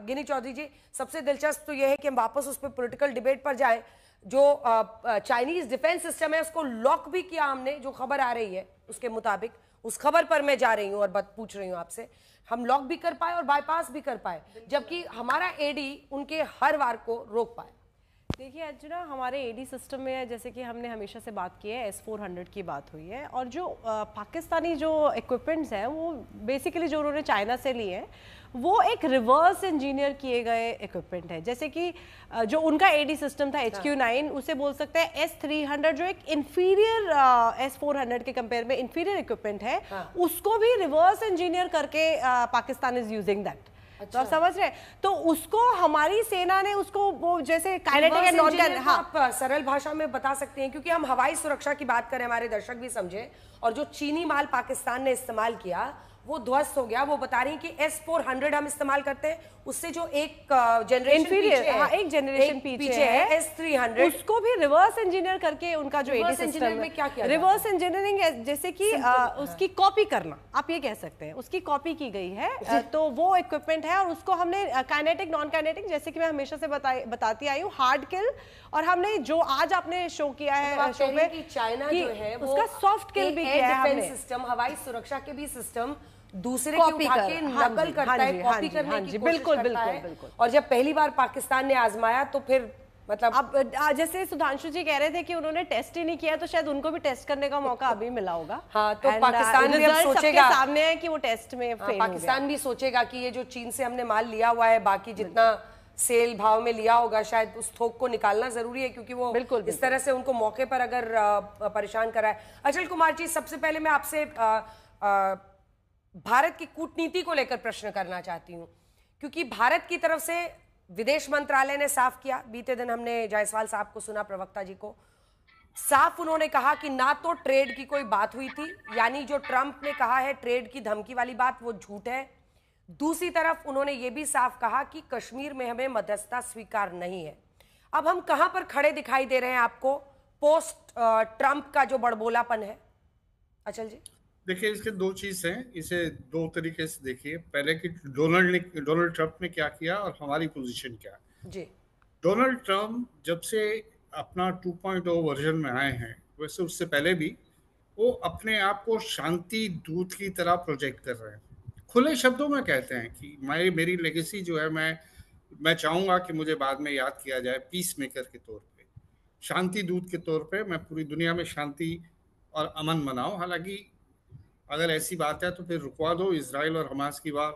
गिनी चौधरी जी, सबसे दिलचस्प तो यह है कि हम वापस उस पर पॉलिटिकल डिबेट पर जाएं। जो चाइनीज डिफेंस सिस्टम है उसको लॉक भी किया हमने, जो खबर आ रही है उसके मुताबिक। उस खबर पर मैं जा रही हूं और पूछ रही हूं आपसे, हम लॉक भी कर पाए और बाईपास भी कर पाए, जबकि हमारा एडी उनके हर वार को रोक पाए। देखिए अर्जुना, हमारे एडी सिस्टम में जैसे कि हमने हमेशा से बात की है, S-400 की बात हुई है, और जो पाकिस्तानी जो इक्विपमेंट्स हैं वो बेसिकली जो उन्होंने चाइना से लिए हैं वो एक रिवर्स इंजीनियर किए गए इक्विपमेंट है। जैसे कि जो उनका एडी सिस्टम था HQ9, उसे बोल सकते हैं S-300 जो एक इंफीरियर S-400 के कंपेयर में इंफीरियर इक्विपमेंट है, उसको भी रिवर्स इंजीनियर करके पाकिस्तान इज यूजिंग दैट। तो आप समझ रहे हैं, तो उसको हमारी सेना ने उसको वो जैसे काइनेटिक एंड नॉन काइनेटिक, आप सरल भाषा में बता सकते हैं, क्योंकि हम हवाई सुरक्षा की बात करें, हमारे दर्शक भी समझे, और जो चीनी माल पाकिस्तान ने इस्तेमाल किया वो ध्वस्त हो गया। वो बता रही हैं कि S-400 हम इस्तेमाल करते हैं, उससे जो एक जनरेशन पीछे है, एक जनरेशन पीछे है S-300, उसको भी रिवर्स इंजीनियर करके उनका जो एडी सिस्टम में क्या किया, रिवर्स इंजीनियरिंग जैसे कि उसकी कॉपी करना, आप ये कह सकते हैं, उसकी कॉपी की गई है। तो वो इक्विपमेंट है और उसको हमने काइनेटिक नॉन काइनेटिक, जैसे कि मैं हमेशा से बताती आई हूँ, हार्ड किल, और हमने जो आज आपने शो किया है शो पे कि चाइना जो है उसका सॉफ्ट किल भी किया है हमने। सिस्टम, हवाई सुरक्षा के भी सिस्टम दूसरे की उठा के नकल करता है, कॉपी करने की कोशिश करता है। और जब पहली बार पाकिस्तान ने आजमाया तो फिर मतलब अब जैसे सुधांशु जी कह रहे थे कि उन्होंने टेस्ट ही नहीं किया, तो शायद उनको भी टेस्ट करने का मौका अभी मिला होगा। हाँ, तो पाकिस्तान भी अब सोचेगा, सामने है कि वो टेस्ट में फेल हो गया। पाकिस्तान भी सोचेगा कि ये जो चीन से हमने माल लिया हुआ है, बाकी जितना सेल भाव में लिया होगा, शायद उस थोक को निकालना जरूरी है, क्योंकि वो इस तरह से उनको मौके पर अगर परेशान कराए। अचल कुमार जी, सबसे पहले मैं आपसे भारत की कूटनीति को लेकर प्रश्न करना चाहती हूं, क्योंकि भारत की तरफ से विदेश मंत्रालय ने साफ किया, बीते दिन हमने जायसवाल साहब को सुना, प्रवक्ता जी को, साफ उन्होंने कहा कि ना तो ट्रेड की कोई बात हुई थी, यानी जो ट्रंप ने कहा है ट्रेड की धमकी वाली बात वो झूठ है। दूसरी तरफ उन्होंने ये भी साफ कहा कि कश्मीर में हमें मध्यस्थता स्वीकार नहीं है। अब हम कहां पर खड़े दिखाई दे रहे हैं आपको पोस्ट ट्रंप का जो बड़बोलापन है? अचल जी, देखिए, इसके दो चीज हैं, इसे दो तरीके से देखिए। पहले कि डोनाल्ड ट्रंप ने क्या किया और हमारी पोजीशन क्या है। जी, डोनाल्ड ट्रंप जब से अपना 2.0 वर्जन में आए हैं, वैसे उससे पहले भी वो अपने आप को शांति दूत की तरह प्रोजेक्ट कर रहे हैं। खुले शब्दों में कहते हैं कि मेरी लेगेसी जो है, मैं चाहूंगा कि मुझे बाद में याद किया जाए पीस मेकर के तौर पे, शांति दूत के तौर पे। मैं पूरी दुनिया में शांति और अमन बनाऊं। हालांकि अगर ऐसी बात है तो फिर रुकवा दो इजराइल और हमास की वार,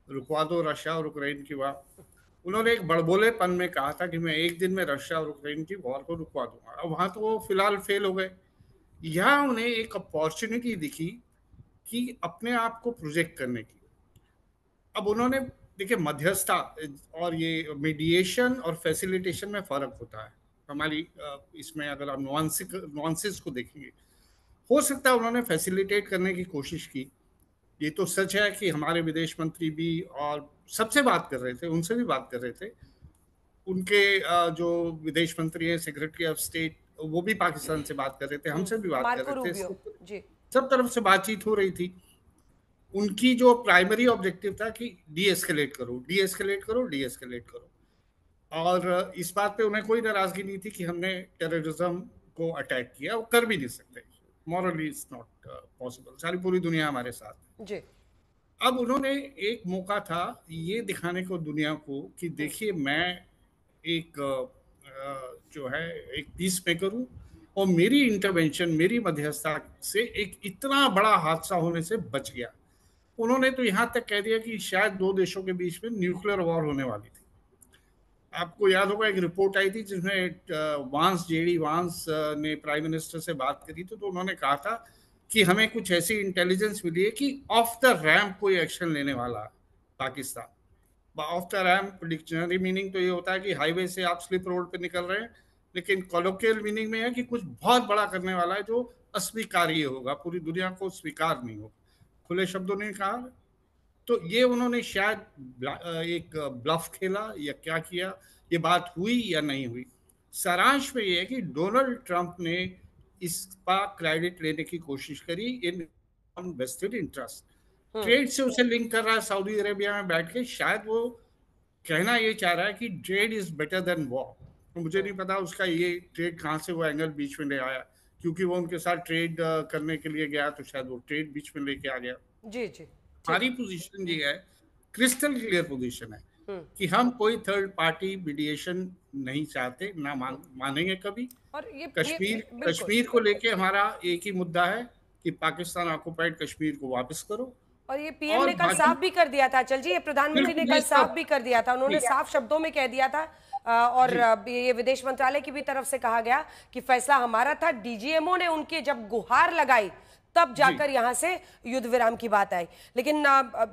रुकवा दो रशिया और यूक्रेन की वार। उन्होंने एक बड़बोलेपन में कहा था कि मैं एक दिन में रशिया और यूक्रेन की वॉर को रुकवा दूंगा। अब वहां तो वो फिलहाल फेल हो गए। यहाँ उन्हें एक अपॉर्चुनिटी दिखी कि अपने आप को प्रोजेक्ट करने की। अब उन्होंने, देखिए, मध्यस्थता और ये मीडिएशन और फैसिलिटेशन में फर्क होता है। हमारी इसमें अगर आप नुआंसेस को देखेंगे, हो सकता है उन्होंने फैसिलिटेट करने की कोशिश की। ये तो सच है कि हमारे विदेश मंत्री भी और सबसे बात कर रहे थे, उनसे भी बात कर रहे थे। उनके जो विदेश मंत्री है, सेक्रेटरी ऑफ स्टेट, वो भी पाकिस्तान से बात कर रहे थे, हमसे भी बात कर रहे थे, सब तरफ से बातचीत हो रही थी। उनकी जो प्राइमरी ऑब्जेक्टिव था कि डी एस्केलेट करो, डी एस्केलेट करो, डी एस्केलेट करो। और इस बात पे उन्हें कोई नाराजगी नहीं थी कि हमने टेररिज्म को अटैक किया। वो कर भी नहीं सकते, मॉरली इट्स नॉट पॉसिबल। सारी पूरी दुनिया हमारे साथ जी। अब उन्होंने एक मौका था ये दिखाने को दुनिया को कि देखिए, मैं एक जो है एक पीस मेकर हूँ, और मेरी इंटरवेंशन, मेरी मध्यस्थता से एक इतना बड़ा हादसा होने से बच गया। उन्होंने तो यहाँ तक कह दिया कि शायद दो देशों के बीच में न्यूक्लियर वॉर होने वाली थी। आपको याद होगा एक रिपोर्ट आई थी जिसमें जेडी वांस ने प्राइम मिनिस्टर से बात करी थी, तो उन्होंने कहा था कि हमें कुछ ऐसी इंटेलिजेंस मिली है कि ऑफ द रैम्प कोई एक्शन लेने वाला Pakistan. Of the ramp dictionary meaning तो ये होता है कि हाईवे से आप स्लिप रोड पे निकल रहे हैं, लेकिन कॉलोकियल मीनिंग में है कि कुछ बहुत बड़ा करने वाला है जो अस्वीकार्य होगा, पूरी दुनिया को स्वीकार नहीं होगा। खुले शब्दों ने कहा। तो ये उन्होंने शायद एक ब्लफ खेला या क्या किया, ये बात हुई या नहीं हुई। सारांश में ये है कि डोनाल्ड ट्रंप ने इसका क्रेडिट लेने की कोशिश करी इन वेस्टेड इंटरेस्ट। ट्रेड से उसे लिंक कर रहा है सऊदी अरेबिया में बैठ के, शायद वो कहना ये चाह रहा है कि trade is better than war. तो मुझे नहीं पता उसका ये ट्रेड कहाँ से वो एंगल बीच में ले आया, क्योंकि वो उनके साथ ट्रेड करने के लिए गया तो शायद वो ट्रेड बीच में लेके आ गया। जी जी। हमारी पोजीशन ये है, क्रिस्टल क्लियर पोजीशन है कि हम कोई थर्ड पार्टी मीडिएशन नहीं चाहते, ना मानेंगे कभी। और ये कश्मीर को लेके हमारा एक ही मुद्दा है कि पाकिस्तान ऑक्युपाइड कश्मीर को वापस करो। और ये पीएम ने कल साफ भी कर दिया था, चल जी, ये प्रधानमंत्री ने कल साफ भी कर दिया था, उन्होंने साफ शब्दों में कह दिया था। और ये विदेश मंत्रालय की भी तरफ से कहा गया कि फैसला हमारा था, डीजीएमओ ने उनके जब गुहार लगाई तब जाकर यहां से युद्ध विराम की बात आई। लेकिन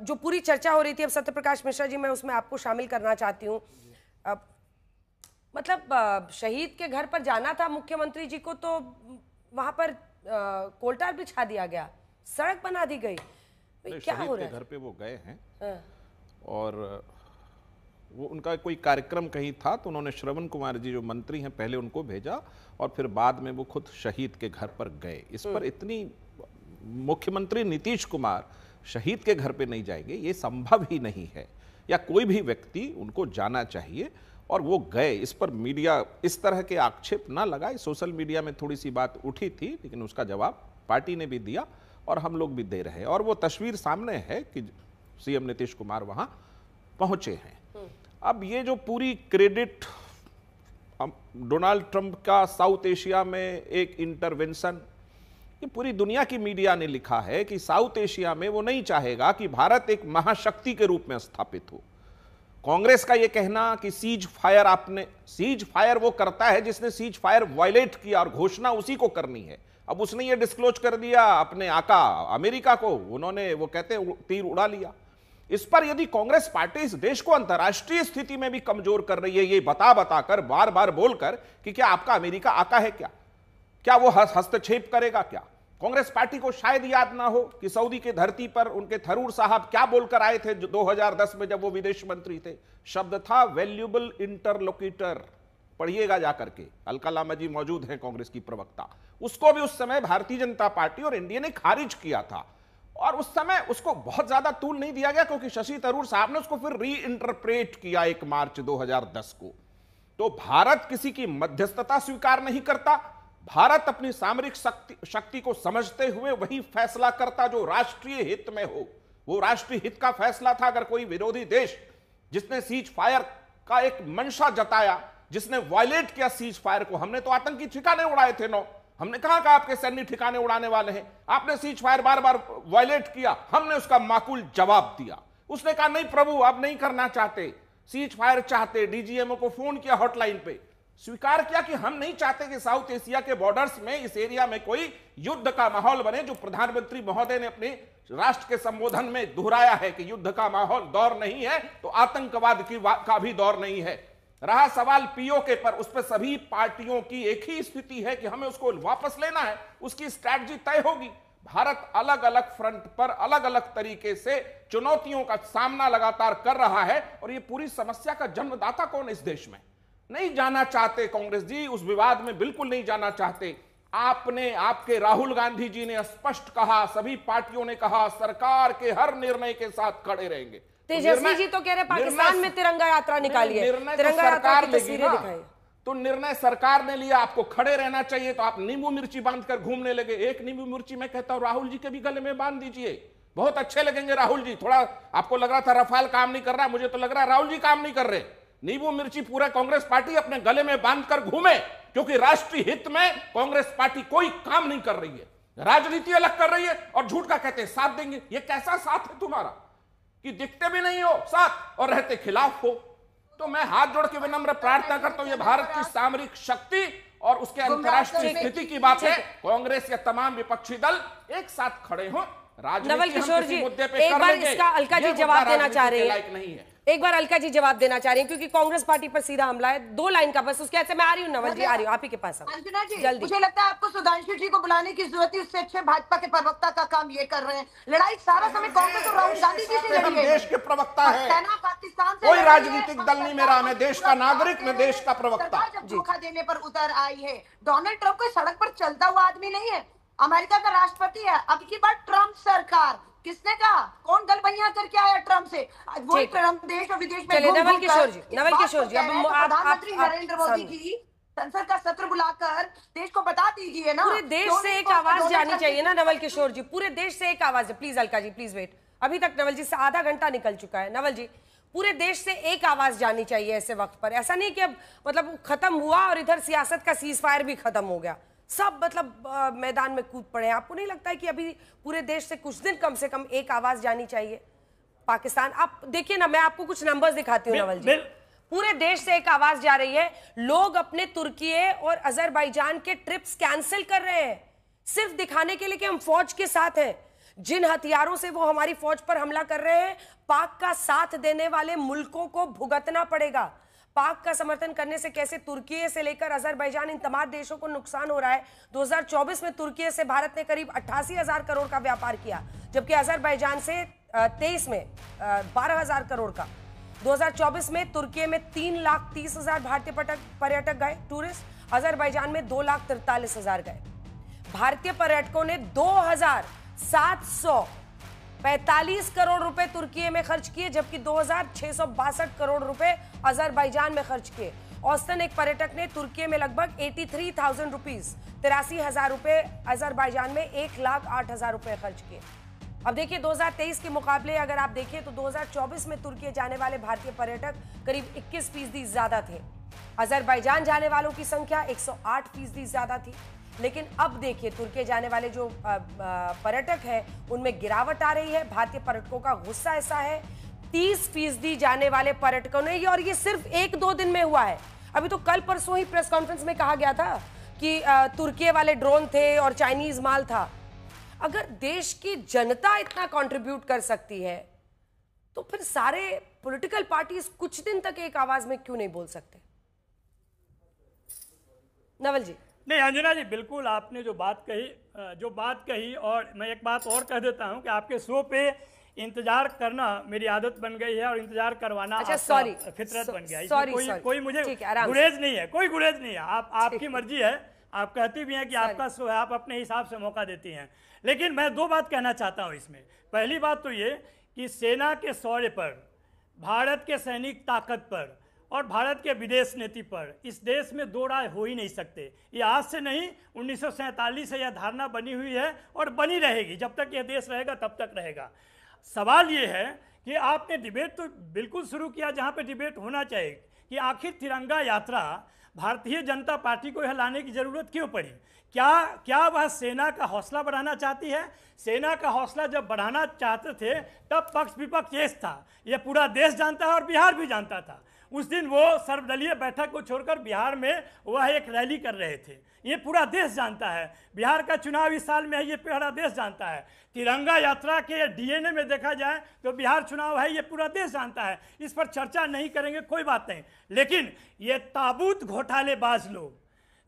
जो पूरी चर्चा हो रही थी, अब सत्यप्रकाश मिश्रा जी मैं उसमें आपको शामिल करना चाहती हूँ। मतलब शहीद के घर पर जाना था मुख्यमंत्री जी को, तो वहां पर कोल्टार बिछा दिया गया, सड़क बना दी गई, क्या हो रहा है? घर पे वो गए हैं और वो उनका कोई कार्यक्रम कहीं था, तो उन्होंने श्रवण कुमार जी जो मंत्री हैं पहले उनको भेजा और फिर बाद में वो खुद शहीद के घर पर गए। इस पर इतनी मुख्यमंत्री नीतीश कुमार शहीद के घर पे नहीं जाएंगे, ये संभव ही नहीं है, या कोई भी व्यक्ति उनको जाना चाहिए और वो गए। इस पर मीडिया इस तरह के आक्षेप ना लगाए। सोशल मीडिया में थोड़ी सी बात उठी थी, लेकिन उसका जवाब पार्टी ने भी दिया और हम लोग भी दे रहे हैं, और वो तस्वीर सामने है कि सीएम नीतीश कुमार वहां पहुंचे हैं। अब ये जो पूरी क्रेडिट डोनाल्ड ट्रंप का साउथ एशिया में एक इंटरवेंशन, ये पूरी दुनिया की मीडिया ने लिखा है कि साउथ एशिया में वो नहीं चाहेगा कि भारत एक महाशक्ति के रूप में स्थापित हो। कांग्रेस का ये कहना कि सीज फायर वो करता है जिसने सीज फायर वायलेट किया और घोषणा उसी को करनी है। अब उसने ये डिस्क्लोज कर दिया अपने आका अमेरिका को, उन्होंने वो कहते हैं तीर उड़ा लिया। इस पर यदि कांग्रेस पार्टी इस देश को अंतर्राष्ट्रीय स्थिति में भी कमजोर कर रही है, ये बताकर बार बार बोलकर कि क्या आपका अमेरिका आका है, क्या वो हस्तक्षेप करेगा क्या? कांग्रेस पार्टी को शायद याद ना हो कि सऊदी के धरती पर उनके थरूर साहब क्या बोलकर आए थे 2010 में जब वो विदेश मंत्री थे। शब्द था वैल्यूएबल इंटरलोक्यूटर, पढ़िएगा जाकर के, अलका लामा जी मौजूद हैं कांग्रेस की प्रवक्ता। उसको भी उस समय भारतीय जनता पार्टी और एनडीए ने खारिज किया था और उस समय उसको बहुत ज्यादा तूल नहीं दिया गया, क्योंकि शशि थरूर साहब ने उसको फिर री इंटरप्रेट किया 1 मार्च 2010 को। तो भारत किसी की मध्यस्थता स्वीकार नहीं करता, भारत अपनी सामरिक शक्ति को समझते हुए वही फैसला करता जो राष्ट्रीय हित में हो। वो राष्ट्रीय हित का फैसला था। अगर कोई विरोधी देश जिसने सीज फायर का एक मंशा जताया, जिसने वायलेट किया सीज फायर को, हमने तो आतंकी ठिकाने उड़ाए थे, हमने कहा कि आपके सैन्य ठिकाने उड़ाने वाले हैं, आपने सीज फायर बार बार वायलेट किया, हमने उसका माकूल जवाब दिया। उसने कहा नहीं प्रभु, अब नहीं करना चाहते, सीज फायर चाहते। डीजीएमओ को फोन किया हॉटलाइन पे, स्वीकार किया कि हम नहीं चाहते कि साउथ एशिया के बॉर्डर्स में, इस एरिया में कोई युद्ध का माहौल बने। जो प्रधानमंत्री महोदय ने अपने राष्ट्र के संबोधन में दोहराया है कि युद्ध का माहौल दौर नहीं है तो आतंकवाद का भी दौर नहीं है। रहा सवाल पीओके पर, उस पर सभी पार्टियों की एक ही स्थिति है कि हमें उसको वापस लेना है, उसकी स्ट्रैटेजी तय होगी। भारत अलग अलग फ्रंट पर अलग अलग तरीके से चुनौतियों का सामना लगातार कर रहा है, और ये पूरी समस्या का जन्मदाता कौन है इस देश में? नहीं जाना चाहते कांग्रेस जी, उस विवाद में बिल्कुल नहीं जाना चाहते। आपके राहुल गांधी जी ने स्पष्ट कहा, सभी पार्टियों ने कहा, सरकार के हर निर्णय के साथ खड़े रहेंगे। तेजस्वी जी तो कह रहे पाकिस्तान में तिरंगा यात्रा निकालिए, तिरंगा यात्रा की तस्वीरें दिखाइए। तो निर्णय सरकार ने लिया, आपको खड़े रहना चाहिए, तो आप नींबू मिर्ची बांधकर घूमने लगे। एक नींबू मिर्ची मैं कहता हूं राहुल जी के भी गले में बांध दीजिए, बहुत अच्छे लगेंगे राहुल जी। थोड़ा आपको लग रहा था रफाल काम नहीं कर रहा, मुझे तो लग रहा है राहुल जी काम नहीं कर रहे। नींबू मिर्ची पूरा कांग्रेस पार्टी अपने गले में बांधकर घूमे, क्योंकि राष्ट्रीय हित में कांग्रेस पार्टी कोई काम नहीं कर रही है, राजनीति अलग कर रही है और झूठ का कहते हैं साथ देंगे। ये कैसा साथ है तुम्हारा कि दिखते भी नहीं हो साथ और रहते खिलाफ हो? तो मैं हाथ जोड़ के विनम्र प्रार्थना करता हूं, ये भारत की सामरिक शक्ति और उसके अंतर्राष्ट्रीय स्थिति की बात है। कांग्रेस या तमाम विपक्षी दल एक साथ खड़े हो, नवल किशोर जी एक बार इसका अलका जी जवाब देना चाह रहे हैं, एक बार अलका जी जवाब देना चाह रही हैं, क्योंकि कांग्रेस पार्टी पर सीधा हमला है। 2 लाइन का बस, उसके ऐसे मैं आ रही हूँ नवल जी, आ रही हूँ आप ही के पास। अंजना जी, मुझे लगता है आपको सुधांशु जी को बुलाने की जरूरत है, उससे अच्छे भाजपा के प्रवक्ता का काम ये कर रहे हैं। लड़ाई सारा समय कांग्रेस और राहुल गांधी जी से लड़ी है। देश के प्रवक्ता है, पाकिस्तान से कोई राजनीतिक दल नहीं मेरा, मैं देश का नागरिक, मैं देश का प्रवक्ता। जब धोखा देने पर उतर आई है, डोनाल्ड ट्रंप कोई सड़क पर चलता हुआ आदमी नहीं है, अमेरिका का राष्ट्रपति है। अब की बार ट्रंप सरकार किसने कहा? कौन गल भैया करके आया ट्रम्प से? आज वही ठीक है। ट्रम्प देश और विदेश में चलिए, घूम नवल घूम किशोर कर जी, इस नवल बात किशोर को जी, कह अब रहे हैं। तो प्रधानमंत्री नरेंद्र मोदी सामने जी संसद का सत्र बुलाकर देश को बता दीजिए ना, पूरे देश क्यों से नहीं एक कहा आवाज डोनाल्ड जानी ट्रम्प चाहिए ना की- नवल किशोर जी, पूरे देश से एक आवाज है। Please Alka ji, please wait, अभी तक नवल जी से आधा घंटा निकल चुका है। नवल जी, पूरे देश से एक आवाज जानी चाहिए ऐसे वक्त पर। ऐसा नहीं कि अब मतलब खत्म हुआ और इधर सियासत का सीज फायर भी खत्म हो गया, सब मतलब मैदान में कूद पड़े हैं। आपको नहीं लगता है कि अभी पूरे देश से कुछ दिन कम से कम एक आवाज जानी चाहिए? पाकिस्तान, आप देखिए ना, मैं आपको कुछ नंबर्स दिखाती हूँ नवल जी। पूरे देश से एक आवाज जा रही है, लोग अपने तुर्की और अजरबैजान के ट्रिप्स कैंसिल कर रहे हैं सिर्फ दिखाने के लिए कि हम फौज के साथ हैं। जिन हथियारों से वो हमारी फौज पर हमला कर रहे हैं, पाक का साथ देने वाले मुल्कों को भुगतना पड़ेगा। पाक का समर्थन करने से कैसे तुर्की से लेकर अजरबैजान, इन तमाम देशों को नुकसान हो रहा है। 2024 में तुर्की से भारत ने करीब 88,000 करोड़ का व्यापार किया, जबकि अजरबैजान से 23 में 12,000 करोड़ का। 2024 में तुर्की में 3,30,000 भारतीय पर्यटक गए टूरिस्ट, अजरबैजान में 2,43,000 गए। भारतीय पर्यटकों ने 2,745 करोड़ रुपए तुर्की में खर्च किए, जबकि 2,662 करोड़ रुपए अजरबैजान में खर्च किए। औसतन एक पर्यटक ने तुर्की में लगभग 83,000 रुपीज, 83,000 रुपए, अजरबैजान में 1,08,000 रुपए खर्च किए। अब देखिए 2023 के मुकाबले अगर आप देखिए तो 2024 में तुर्की जाने वाले भारतीय पर्यटक करीब 21% ज्यादा थे। अजरबैजान जाने वालों की संख्या 108% ज्यादा थी। लेकिन अब देखिए तुर्की जाने वाले जो पर्यटक हैं उनमें गिरावट आ रही है। भारतीय पर्यटकों का गुस्सा ऐसा है, 30% जाने वाले पर्यटकों ने, और ये सिर्फ 1-2 दिन में हुआ है। अभी तो कल परसों ही प्रेस कॉन्फ्रेंस में कहा गया था कि तुर्की वाले ड्रोन थे और चाइनीज माल था। अगर देश की जनता इतना कंट्रीब्यूट कर सकती है तो फिर सारे पॉलिटिकल पार्टीज कुछ दिन तक एक आवाज में क्यों नहीं बोल सकते? नवल जी। नहीं अंजना जी, बिल्कुल आपने जो बात कही, और मैं एक बात और कह देता हूं कि आपके शो पे इंतजार करना मेरी आदत बन गई है और इंतजार करवाना अच्छा, सॉरी, फितरत बन गया। सॉरी, कोई मुझे गुरेज नहीं है, कोई गुरेज नहीं है। आपकी मर्जी है, आप कहती भी हैं कि आपका शो है, आप अपने हिसाब से मौका देती हैं। लेकिन मैं 2 बात कहना चाहता हूं इसमें। पहली बात तो ये कि सेना के शौर्य पर, भारत के सैनिक ताकत पर और भारत के विदेश नीति पर इस देश में 2 राय हो ही नहीं सकते। ये आज से नहीं, 1947 से यह धारणा बनी हुई है और बनी रहेगी। जब तक यह देश रहेगा तब तक रहेगा। सवाल ये है कि आपने डिबेट तो बिल्कुल शुरू किया जहाँ पे डिबेट होना चाहिए कि आखिर तिरंगा यात्रा भारतीय जनता पार्टी को यह लाने की जरूरत क्यों पड़ी? क्या वह सेना का हौसला बढ़ाना चाहती है? सेना का हौसला जब बढ़ाना चाहते थे तब पक्ष विपक्ष एक था, यह पूरा देश जानता है और बिहार भी जानता था। उस दिन वो सर्वदलीय बैठक को छोड़कर बिहार में वह एक रैली कर रहे थे, ये पूरा देश जानता है। बिहार का चुनाव इस साल में है, ये पूरा देश जानता है। तिरंगा यात्रा के डीएनए में देखा जाए तो बिहार चुनाव है, ये पूरा देश जानता है। इस पर चर्चा नहीं करेंगे, कोई बात नहीं। लेकिन ये ताबूत घोटालेबाज लोग,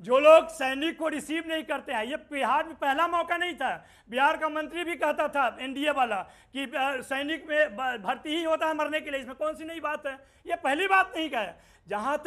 जो लोग सैनिक को रिसीव नहीं करते हैं, ये बिहार में पहला मौका नहीं था। बिहार का मंत्री भी कहता था एनडीए वाला कि सैनिक में भर्ती ही होता है मरने के लिए, इसमें कौन सी नई बात है? ये पहली बात नहीं कहा। जहाँ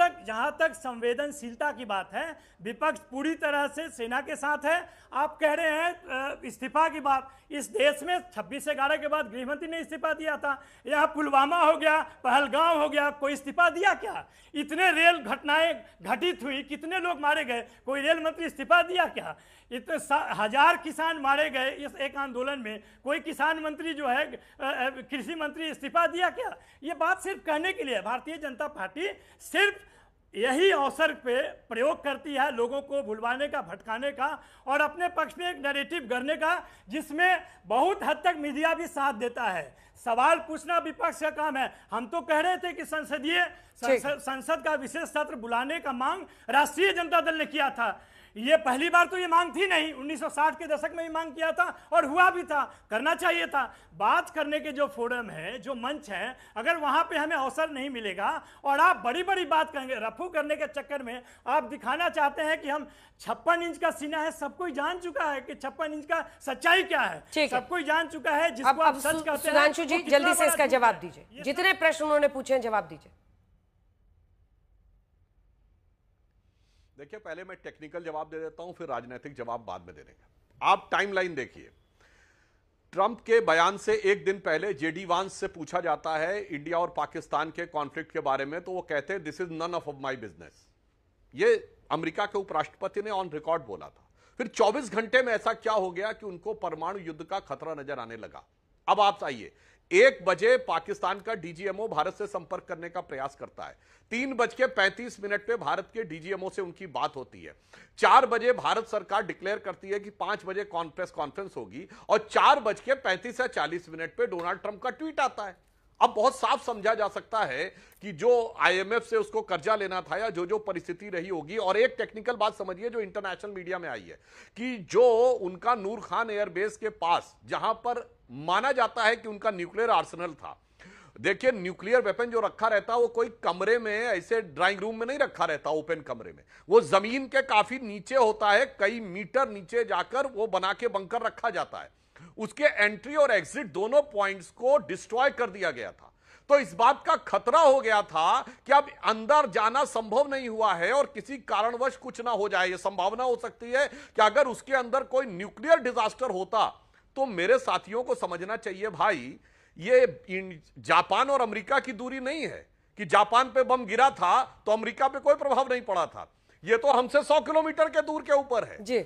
तक संवेदनशीलता की बात है, विपक्ष पूरी तरह से सेना के साथ है। आप कह रहे हैं इस्तीफा की बात, इस देश में 26/11 के बाद गृहमंत्री ने इस्तीफा दिया था। यहाँ पुलवामा हो गया, पहलगांव हो गया, कोई इस्तीफा दिया क्या? इतने रेल घटनाएं घटित हुई, कितने लोग मारे गए, कोई रेल मंत्री इस्तीफा दिया क्या? इतने 1000 किसान मारे गए इस एक आंदोलन में, कोई किसान मंत्री जो है कृषि मंत्री इस्तीफा दिया क्या? ये बात सिर्फ कहने के लिए भारतीय जनता पार्टी सिर्फ यही अवसर पे प्रयोग करती है, लोगों को भुलवाने का, भटकाने का और अपने पक्ष में एक नैरेटिव गढ़ने का, जिसमें बहुत हद तक मीडिया भी साथ देता है। सवाल पूछना विपक्ष का काम है। हम तो कह रहे थे कि संसद का विशेष सत्र बुलाने का मांग राष्ट्रीय जनता दल ने किया था। ये पहली बार तो ये मांग थी नहीं, 1960 के दशक में ही मांग किया था और हुआ भी था, करना चाहिए था। बात करने के जो फोरम है, जो मंच है, अगर वहां पे हमें अवसर नहीं मिलेगा और आप बड़ी बड़ी बात करेंगे, रफू करने के चक्कर में आप दिखाना चाहते हैं कि हम 56 इंच का सीना है, सब कोई जान चुका है कि 56 इंच का सच्चाई क्या है, सब कोई जान चुका है। जिसको आप सच कहते हैं। सुधांशु जी जल्दी से इसका जवाब दीजिए, जितने प्रश्न उन्होंने पूछे जवाब दीजिए। देखिए, पहले मैं टेक्निकल जवाब दे देता हूं, फिर राजनीतिक जवाब बाद में दे देंगे। आप टाइमलाइन देखिए, ट्रंप के बयान से एक दिन पहले जेडी वांस से पूछा जाता है इंडिया और पाकिस्तान के कॉन्फ्लिक्ट के बारे में, तो वो कहते हैं this is none of my business. ये अमेरिका के उपराष्ट्रपति ने ऑन रिकॉर्ड बोला था। फिर 24 घंटे में ऐसा क्या हो गया कि उनको परमाणु युद्ध का खतरा नजर आने लगा। अब आप आइए, 1 बजे पाकिस्तान का डीजीएमओ भारत से संपर्क करने का प्रयास करता है, 3:35 पे भारत के डीजीएमओ से उनकी बात होती है, 4 बजे भारत सरकार डिक्लेयर करती है कि 5 बजे प्रेस कॉन्फ्रेंस होगी और 4:35 या 40 पे डोनाल्ड ट्रंप का ट्वीट आता है। अब बहुत साफ समझा जा सकता है कि जो आईएमएफ से उसको कर्जा लेना था या जो परिस्थिति रही होगी। और एक टेक्निकल बात समझिए जो इंटरनेशनल मीडिया में आई है कि जो उनका नूर खान एयरबेस के पास जहां पर माना जाता है कि उनका न्यूक्लियर आर्सेनल था, देखिए न्यूक्लियर वेपन जो रखा रहता वो कोई कमरे में ऐसे ड्राइंग रूम में नहीं रखा रहता, ओपन कमरे में, वो जमीन के काफी नीचे होता है, कई मीटर नीचे जाकर वो बना के बंकर रखा जाता है। उसके एंट्री और एग्जिट दोनों पॉइंट्स को डिस्ट्रॉय कर दिया गया था। तो इस बात का खतरा हो गया था कि अब अंदर जाना संभव नहीं हुआ है और किसी कारणवश कुछ ना हो जाए। यह संभावना हो सकती है कि अगर उसके अंदर कोई न्यूक्लियर डिजास्टर होता तो मेरे साथियों को समझना चाहिए भाई, ये जापान और अमेरिका की दूरी नहीं है कि जापान पे बम गिरा था तो अमेरिका पे कोई प्रभाव नहीं पड़ा था। ये तो हमसे 100 किलोमीटर के दूर के ऊपर है। जी।